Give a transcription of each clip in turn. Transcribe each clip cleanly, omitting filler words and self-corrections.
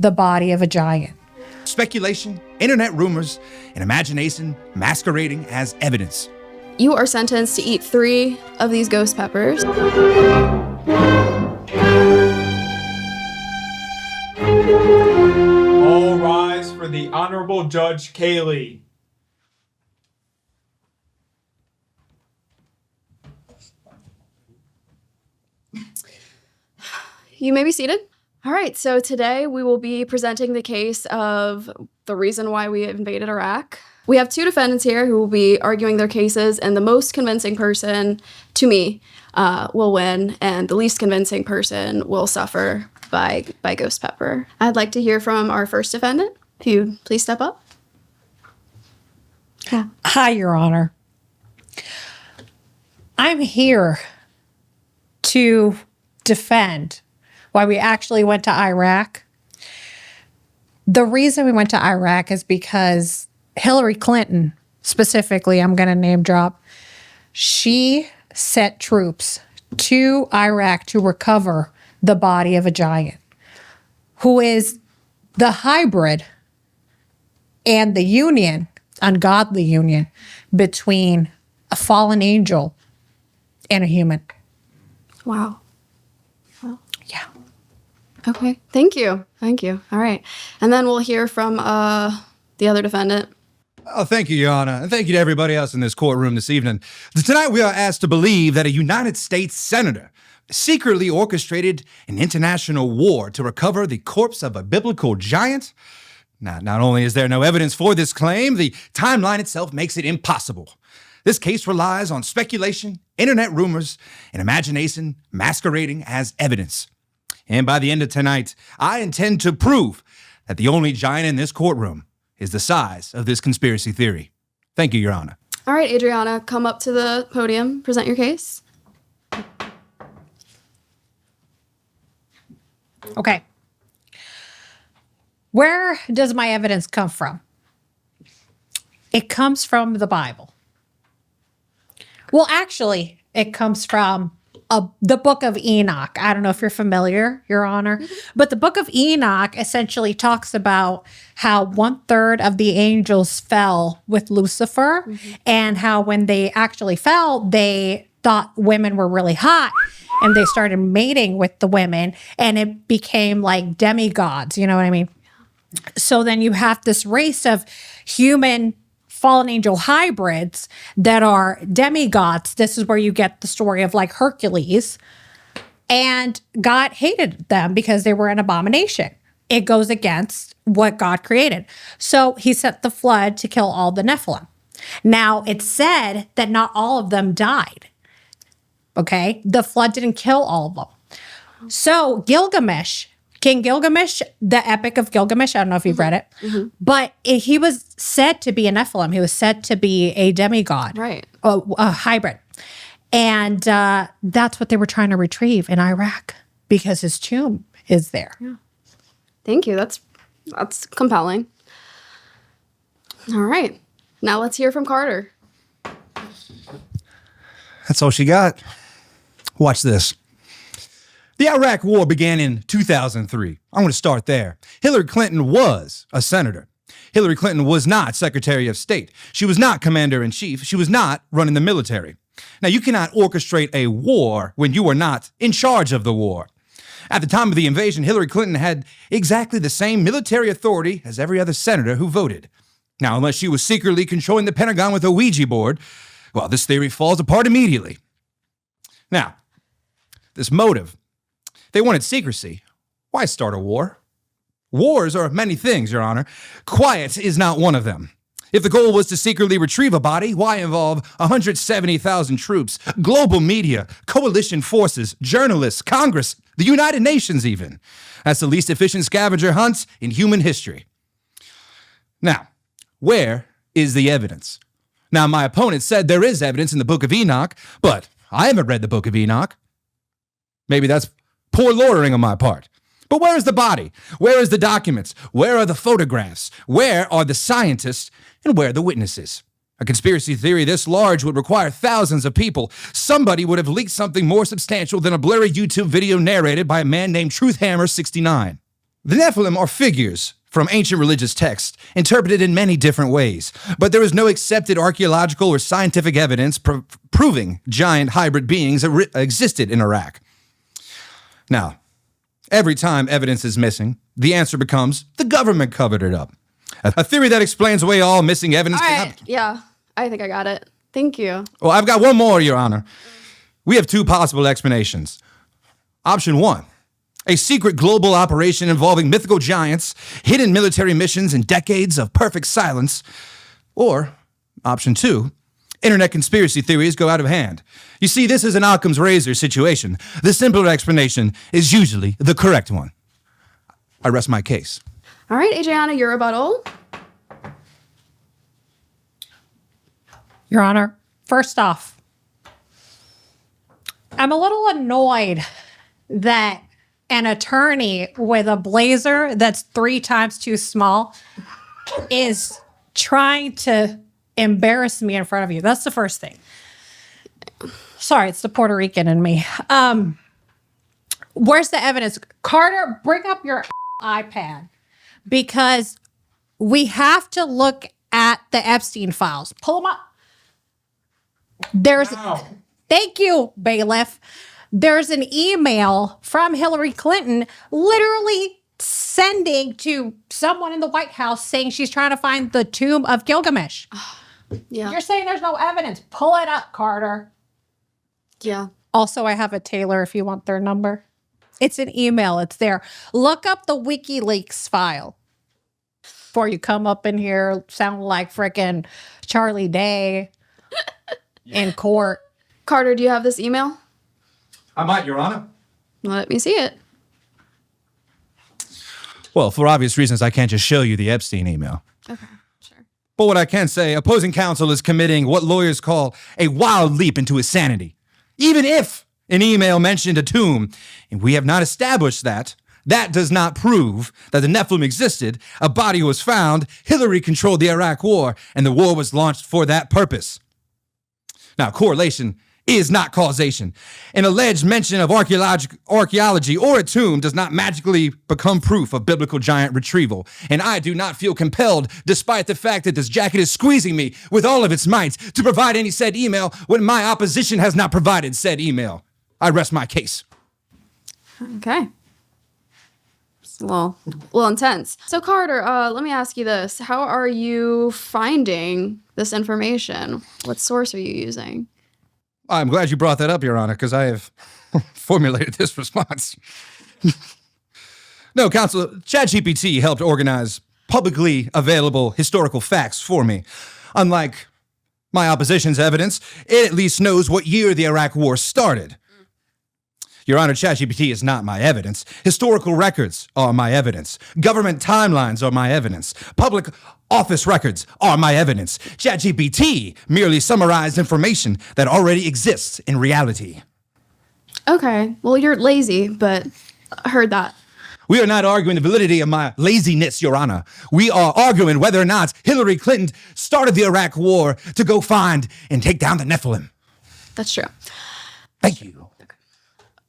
the body of a giant. Speculation, internet rumors, and imagination masquerading as evidence. You are sentenced to eat 3 of these ghost peppers. All rise for the Honorable Judge Kaley. You may be seated. All right, so today we will be presenting the case of the reason why we invaded Iraq. We have 2 defendants here who will be arguing their cases, and the most convincing person, to me, will win, and the least convincing person will suffer by ghost pepper. I'd like to hear from our first defendant. If you please step up. Yeah. Hi, Your Honor. I'm here to defend why we actually went to Iraq. The reason we went to Iraq is because Hillary Clinton, specifically, I'm going to name drop, she sent troops to Iraq to recover the body of a giant, who is the hybrid and the union, ungodly union, between a fallen angel and a human. Wow. Yeah. Okay, thank you. Thank you. All right. And then we'll hear from the other defendant. Oh, thank you, Your Honor, and thank you to everybody else in this courtroom this evening. Tonight we are asked to believe that a United States senator secretly orchestrated an international war to recover the corpse of a biblical giant. Now, not only is there no evidence for this claim, the timeline itself makes it impossible. This case relies on speculation, internet rumors, and imagination masquerading as evidence. And by the end of tonight, I intend to prove that the only giant in this courtroom is the size of this conspiracy theory. Thank you, Your Honor. All right, Adriana, come up to the podium, present your case. Okay. Where does my evidence come from? It comes from the Bible. Well, actually, it comes from the Book of Enoch. I don't know if you're familiar, Your Honor, but the Book of Enoch essentially talks about how 1/3 of the angels fell with Lucifer, and how when they actually fell, they thought women were really hot, and they started mating with the women, and it became like demigods, you know what I mean? So then you have this race of human fallen angel hybrids that are demigods. This is where you get the story of like Hercules. And God hated them because they were an abomination. It goes against what God created. So he sent the flood to kill all the Nephilim. Now, it's said that not all of them died. Okay? The flood didn't kill all of them. So Gilgamesh, King Gilgamesh, the Epic of Gilgamesh, I don't know if you've read it, but he was said to be a Nephilim. He was said to be a demigod, Right. a hybrid. And that's what they were trying to retrieve in Iraq because his tomb is there. Yeah. Thank you. That's compelling. All right. Now let's hear from Carter. That's all she got. Watch this. The Iraq War began in 2003. I'm going to start there. Hillary Clinton was a senator. Hillary Clinton was not Secretary of State. She was not Commander-in-Chief. She was not running the military. Now, you cannot orchestrate a war when you are not in charge of the war. At the time of the invasion, Hillary Clinton had exactly the same military authority as every other senator who voted. Now, unless she was secretly controlling the Pentagon with a Ouija board, well, this theory falls apart immediately. Now, this motive. They wanted secrecy. Why start a war? Wars are many things, Your Honor. Quiet is not one of them. If the goal was to secretly retrieve a body, why involve 170,000 troops, global media, coalition forces, journalists, Congress, the United Nations even? That's the least efficient scavenger hunt in human history. Now, where is the evidence? Now, my opponent said there is evidence in the Book of Enoch, but I haven't read the Book of Enoch. Maybe that's poor lawyering on my part. But where is the body? Where is the documents? Where are the photographs? Where are the scientists? And where are the witnesses? A conspiracy theory this large would require thousands of people. Somebody would have leaked something more substantial than a blurry YouTube video narrated by a man named Truthhammer69. The Nephilim are figures from ancient religious texts, interpreted in many different ways, but there is no accepted archaeological or scientific evidence proving giant hybrid beings existed in Iraq. Now, every time evidence is missing, the answer becomes the government covered it up. A theory that explains away all missing evidence. All right. Yeah, I think I got it. Thank you. Well, I've got one more, Your Honor. We have two possible explanations. Option one, a secret global operation involving mythical giants, hidden military missions, and decades of perfect silence. Or option two, internet conspiracy theories go out of hand. You see, this is an Occam's razor situation. The simpler explanation is usually the correct one. I rest my case. All right, Adriana, your rebuttal. Your Honor, first off, I'm a little annoyed that an attorney with a blazer that's 3 times too small is trying to embarrass me in front of you. That's the first thing. Sorry, it's the Puerto Rican in me. Where's the evidence? Carter, bring up your iPad, because we have to look at the Epstein files. Pull them up. Wow. Thank you, bailiff. There's an email from Hillary Clinton literally sending to someone in the White House saying she's trying to find the tomb of Gilgamesh. Yeah. You're saying there's no evidence. Pull it up, Carter. Yeah. Also, I have a Taylor if you want their number. It's an email. It's there. Look up the WikiLeaks file before you come up in here sound like frickin' Charlie Day in court. Carter, do you have this email? I might, Your Honor. Let me see it. Well, for obvious reasons, I can't just show you the Epstein email. Okay, sure. But what I can say, opposing counsel is committing what lawyers call a wild leap into insanity. Even if an email mentioned a tomb, and we have not established that, that does not prove that the Nephilim existed, a body was found, Hillary controlled the Iraq War, and the war was launched for that purpose. Now, correlation is not causation. An alleged mention of archaeology or a tomb does not magically become proof of biblical giant retrieval. And I do not feel compelled, despite the fact that this jacket is squeezing me with all of its might, to provide any said email when my opposition has not provided said email. I rest my case. Okay. It's a little intense. So Carter, let me ask you this. How are you finding this information? What source are you using? I'm glad you brought that up, Your Honor, because I have formulated this response. No, counsel, ChatGPT helped organize publicly available historical facts for me. Unlike my opposition's evidence, it at least knows what year the Iraq War started. Your Honor, ChatGPT is not my evidence. Historical records are my evidence. Government timelines are my evidence. Public office records are my evidence. ChatGPT merely summarized information that already exists in reality. Okay. Well, you're lazy, but I heard that. We are not arguing the validity of my laziness, Your Honor. We are arguing whether or not Hillary Clinton started the Iraq War to go find and take down the Nephilim. That's true. Thank you.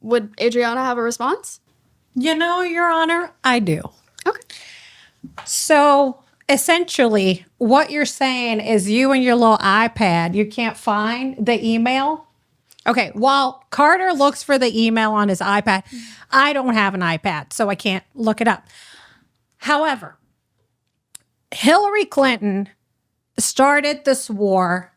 Would Adriana have a response? You know, Your Honor, I do. Okay. So essentially, what you're saying is you and your little iPad, you can't find the email. Okay, while Carter looks for the email on his iPad, I don't have an iPad, so I can't look it up. However, Hillary Clinton started this war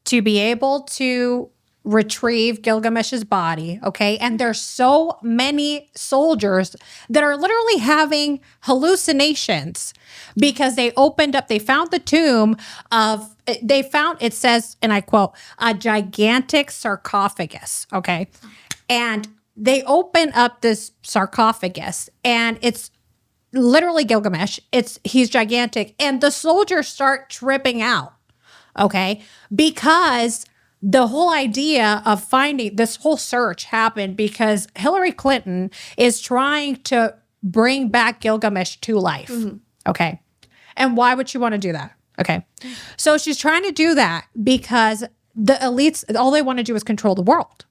to be able to retrieve Gilgamesh's body, okay? And there's so many soldiers that are literally having hallucinations because they found the tomb of, it says, and I quote, a gigantic sarcophagus, okay? And they open up this sarcophagus and it's literally Gilgamesh. He's gigantic. And the soldiers start tripping out, okay? Because the whole idea of finding this whole search happened because Hillary Clinton is trying to bring back Gilgamesh to life. Mm-hmm. Okay. And why would she want to do that? Okay. So she's trying to do that because the elites, all they want to do is control the world.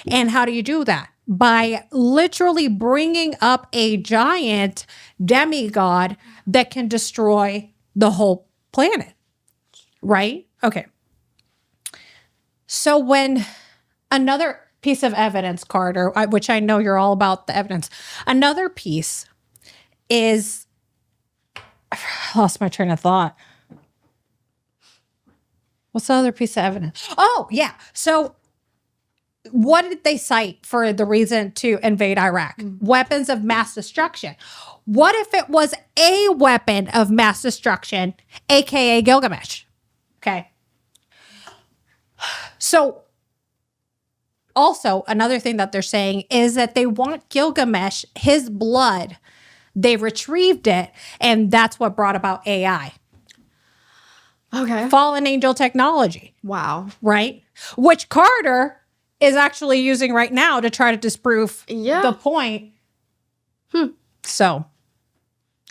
And how do you do that? by literally bringing up a giant demigod that can destroy the whole planet, right? Okay. So when another piece of evidence, Carter, which I know you're all about the evidence, another piece is, I lost my train of thought. What's the other piece of evidence? Oh, yeah. So what did they cite for the reason to invade Iraq? Weapons of mass destruction. What if it was a weapon of mass destruction, aka Gilgamesh? Okay. So also another thing that they're saying is that they want Gilgamesh, his blood. They retrieved it, and that's what brought about AI. Okay. Fallen angel technology, Wow. right? Which Carter is actually using right now to try to disprove the point. So.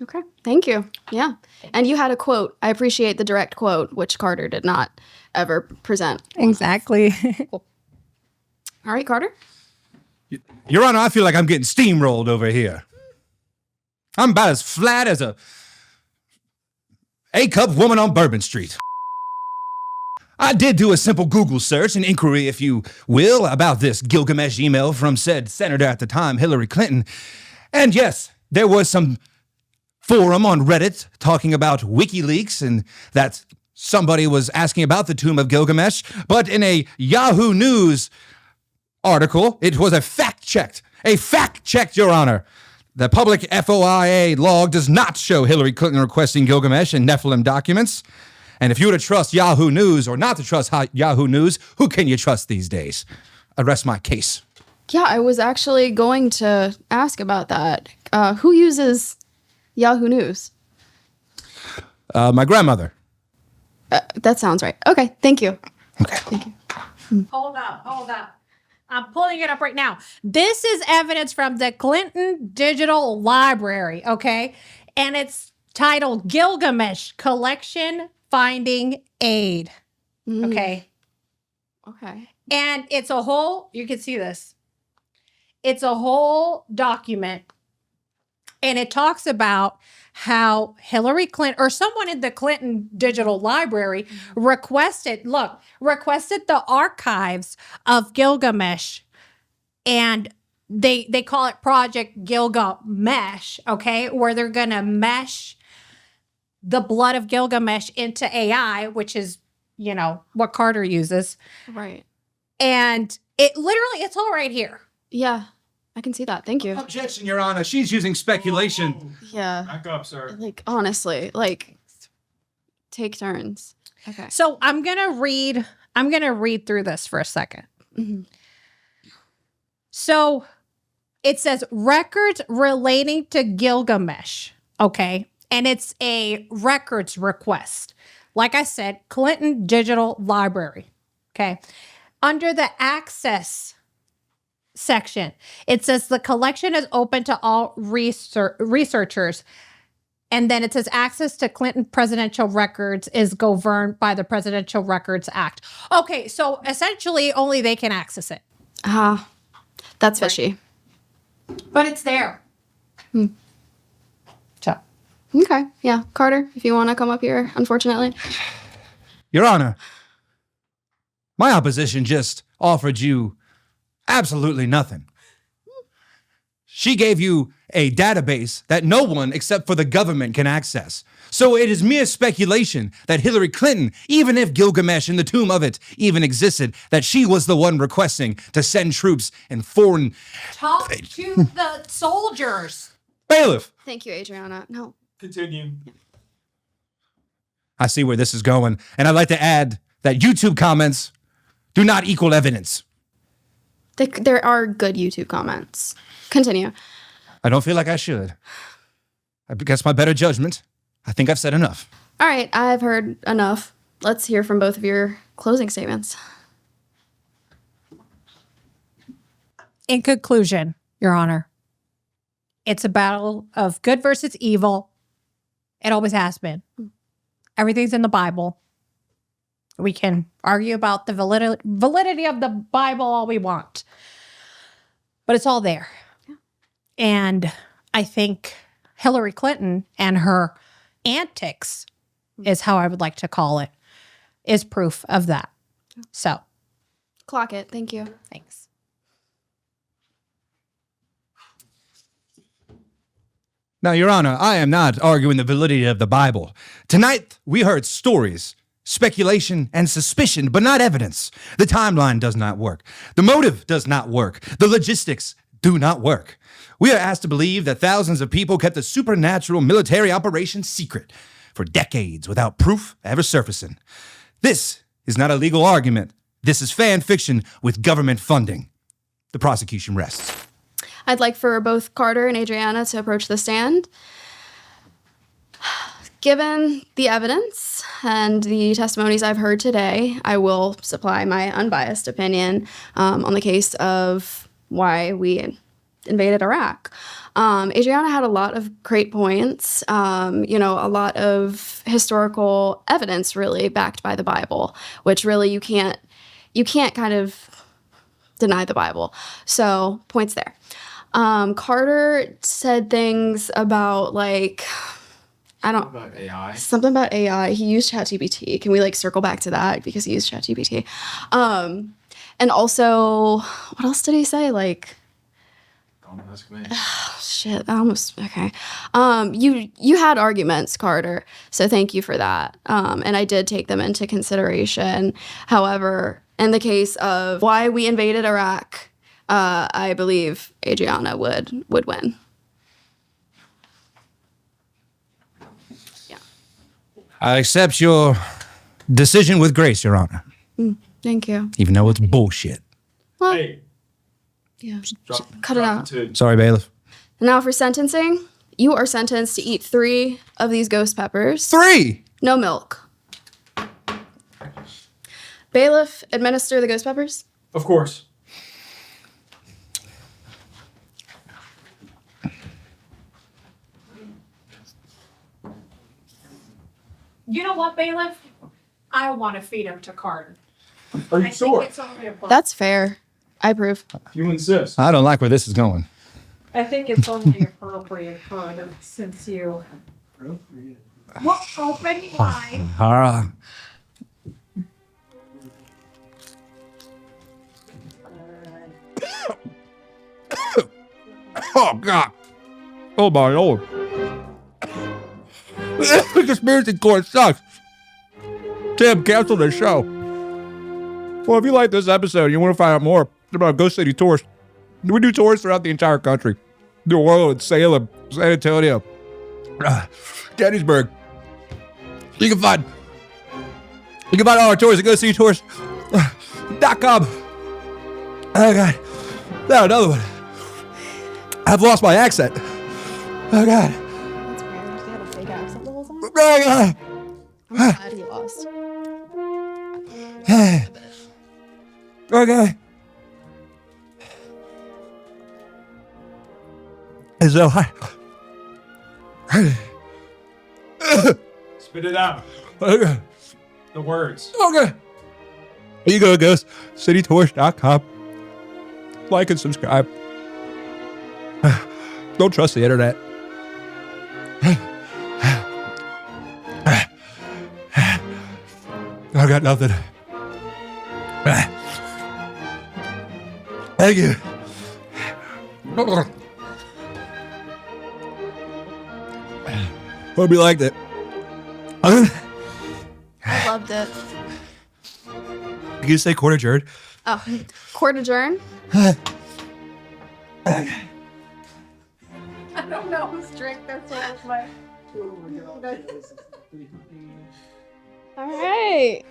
Okay. Thank you. Yeah. And you had a quote. I appreciate the direct quote, which Carter did not ever present. Exactly. All right, Carter. Your Honor, I feel like I'm getting steamrolled over here. I'm about as flat as a A-cup woman on Bourbon Street. I did do a simple Google search, an inquiry, if you will, about this Gilgamesh email from said senator at the time, Hillary Clinton. And yes, there was some forum on Reddit talking about WikiLeaks and that somebody was asking about the tomb of Gilgamesh. But in a Yahoo News article, it was a fact-checked, Your Honor. The public FOIA log does not show Hillary Clinton requesting Gilgamesh and Nephilim documents. And if you were to trust Yahoo News or not to trust Yahoo News, who can you trust these days? I rest my case. Yeah, I was actually going to ask about that. Who uses Yahoo News? My grandmother. That sounds right. Okay, thank you. Okay. Thank you. Hold up. I'm pulling it up right now. This is evidence from the Clinton Digital Library, okay? And it's titled Gilgamesh Collection Finding Aid, okay? Okay. And it's a whole, you can see this. It's a whole document. And it talks about how Hillary Clinton or someone in the Clinton Digital Library requested the archives of Gilgamesh, and they call it Project Gilgamesh, okay, where they're going to mesh the blood of Gilgamesh into AI, which is, you know, what Carter uses. Right. And it's all right here. Yeah, I can see that. Thank you. Objection, Your Honor. She's using speculation. Yeah. Back up, sir. Like, honestly, like, take turns. Okay. So I'm going to read through this for a second. So it says records relating to Gilgamesh, okay? And it's a records request. Like I said, Clinton Digital Library, okay? Under the access section, it says the collection is open to all researchers. And then it says access to Clinton presidential records is governed by the Presidential Records Act. Okay, so essentially only they can access it. That's fishy. But it's there. So. Okay. Yeah. Carter, if you want to come up here, unfortunately. Your Honor, my opposition just offered you absolutely nothing. She gave you a database that no one except for the government can access. So it is mere speculation that Hillary Clinton, even if Gilgamesh and the tomb of it even existed, that she was the one requesting to send troops and foreign... Talk to the soldiers. Bailiff! Thank you, Adriana. No. Continue. I see where this is going, and I'd like to add that YouTube comments do not equal evidence. There are good YouTube comments. Continue. I don't feel like I should. Against my better judgment, I think I've said enough. All right. I've heard enough. Let's hear from both of your closing statements. In conclusion, Your Honor, it's a battle of good versus evil. It always has been. Everything's in the Bible. We can argue about the validity of the Bible all we want. But it's all there. Yeah. And I think Hillary Clinton and her antics, is how I would like to call it, is proof of that. So, Clock it. Thank you. thanks. Now, Your Honor, I am not arguing the validity of the Bible. Tonight, we heard stories, speculation, and suspicion, but not evidence. The timeline does not work. The motive does not work. The logistics do not work. We are asked to believe that thousands of people kept a supernatural military operation secret for decades without proof ever surfacing. This is not a legal argument. This is fan fiction with government funding. The prosecution rests. I'd like for both Carter and Adriana to approach the stand. Given the evidence and the testimonies I've heard today, I will supply my unbiased opinion on the case of why we invaded Iraq. Adriana had a lot of great points, a lot of historical evidence really backed by the Bible, which really you can't kind of deny the Bible. So points there. Carter said things about About AI. something about AI. He used ChatGPT. Can we circle back to that because he used ChatGPT? And also, what else did he say? Don't ask me. Shit, okay. You had arguments, Carter, so thank you for that. And I did take them into consideration. However, in the case of why we invaded Iraq, I believe Adriana would win. Yeah. I accept your decision with grace, Your Honor, Thank you. even though it's bullshit. Well, Hey, yeah. drop, Cut it drop out. to- Sorry, bailiff. Now for sentencing, you are sentenced to eat 3 of these ghost peppers. 3! No milk. Bailiff, administer the ghost peppers. Of course. You know what, bailiff? I want to feed him to Carter. Are you sure? That's fair. I approve. If you insist. I don't like where this is going. I think it's only appropriate, Carter, since you. Well, open wide. All right. Oh, God. Oh, my Lord. The conspiracy court sucks. Tim, cancel the show. Well, if you like this episode and you want to find out more about Ghost City tours, we do tours throughout the entire country. New Orleans, Salem, San Antonio, Gettysburg. You can find all our tours at GhostCityTours.com. Oh, God. Now another one. I've lost my accent. Oh, God. That's weird. Did they have a fake accent the whole time? Oh, God. I'm glad he lost. Okay. And so Spit it out. okay. The words. Okay. You go, GhostCityTours.com. Like and subscribe. Don't trust the internet. I got nothing. Thank you. Hope you liked it. I loved it. Did you say quarter adjourned? Oh, court adjourn. I don't know whose drink this was, but. All right.